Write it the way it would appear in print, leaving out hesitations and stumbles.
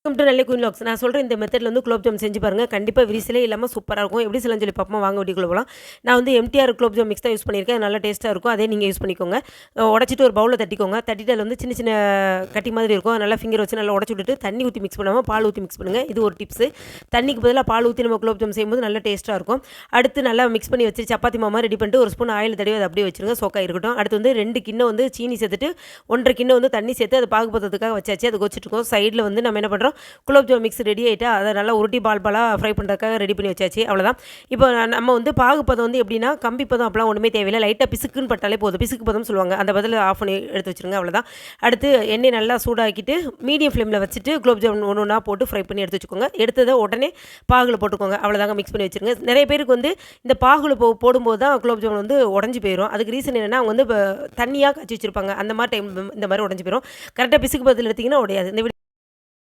Welcome to Nellai queen locks. நான் சொல்ற இந்த மெத்தட்ல வந்து குலோப் ஜாம் செஞ்சு பாருங்க. கண்டிப்பா விரிசலே இல்லாம சூப்பரா இருக்கும். எப்படி செய்யலாம்னு சொல்லி பார்ப்போமா? வாங்க வீடியோக்குள்ள போலாம். நான் வந்து எம்டிஆர் குலோப் ஜாம் மிக்ஸ் தான் யூஸ் பண்ணியிருக்கேன். அது நல்லா டேஸ்ட்டா இருக்கும். அதே நீங்க யூஸ் பண்ணிக்கோங்க. உடைச்சிட்டு ஒரு பவுல்ல தட்டிக்கோங்க. தட்டிட்டு அதில வந்து சின்ன சின்ன கட்டி மாதிரி இருக்கும். நல்லா ஃபிங்கர் வச்சு நல்லா உடைச்சு விட்டுட்டு தண்ணி ஊத்தி மிக்ஸ் பண்ணாம பால் ஊத்தி மிக்ஸ் பண்ணுங்க. இது ஒரு டிப்ஸு. தண்ணிக்கு பதிலா பால் ஊத்தி நம்ம குலோப் ஜாம் செய்யும்போது நல்லா டேஸ்ட்டா இருக்கும். அடுத்து நல்லா மிக்ஸ் பண்ணி வச்சு சப்பாத்தி மாவு ரெடி பண்ணிட்டு ஒரு ஸ்பூன் ஆயில் தடவி அத அப்படியே வச்சுருங்க. சோக்கா இருக்கட்டும். அடுத்து வந்து 2 கிண்ணம் வந்து சீனி சேர்த்துட்டு 1 1/2 கிண்ணம் வந்து தண்ணி சேர்த்து அது பாகுபதத்துக்காக வச்சாச்சு. அது கொதிச்சிட்டு இருக்கும். சைடுல வந்து நம்ம என்ன பண்றோம்? குலோப் ஜாம் மிக்ஸ் ரெடி ஆயிட்டா, அத நல்லா உருட்டி பால் பாலா ஃப்ரை பண்ணுறதுக்காக ரெடி பண்ணி வச்சாச்சு. அவ்வளோதான். இப்போ நம்ம வந்து பாகுபதம் வந்து எப்படின்னா, கம்பி பதம் அப்பலாம் ஒண்ணுமே தேவையில்ல. லைட்டா பிசுக்குன்னு பட்டாலே போதும். பிசுக்கு பதம்னு சொல்லுவாங்க. அந்த பதத்தில ஆஃப் பண்ணி எடுத்து வச்சுருங்க. அவ்வளோதான். அடுத்து எண்ணெய் நல்லா சூடாக்கிட்டு, மீடியம் ஃப்ளேம்ல வச்சுட்டு குலோப் ஜாமுன் ஒண்ணு ஒண்ணா போட்டு ஃப்ரை பண்ணி எடுத்து வச்சுக்கோங்க. எடுத்தத உடனே பாகுல போட்டுக்கோங்க. அவ்வளோதாங்க மிக்ஸ் பண்ணி வச்சுருங்க. நெறைய பேருக்கு வந்து இந்த பாகுல போடும்போது தான் குலோப் ஜாமுன் வந்து உடைஞ்சு போயிரும். அதுக்கு ரீசன் என்னன்னா, அவங்க வந்து தண்ணியா காய்ச்சி வச்சிருப்பாங்க. அந்த மாரி டைம் இந்த மாரி உடைஞ்சு போயிரும். கரெக்ட்டா பிசுக்கு பதத்தில எடுத்தீங்கன்னா உடையாது. இந்த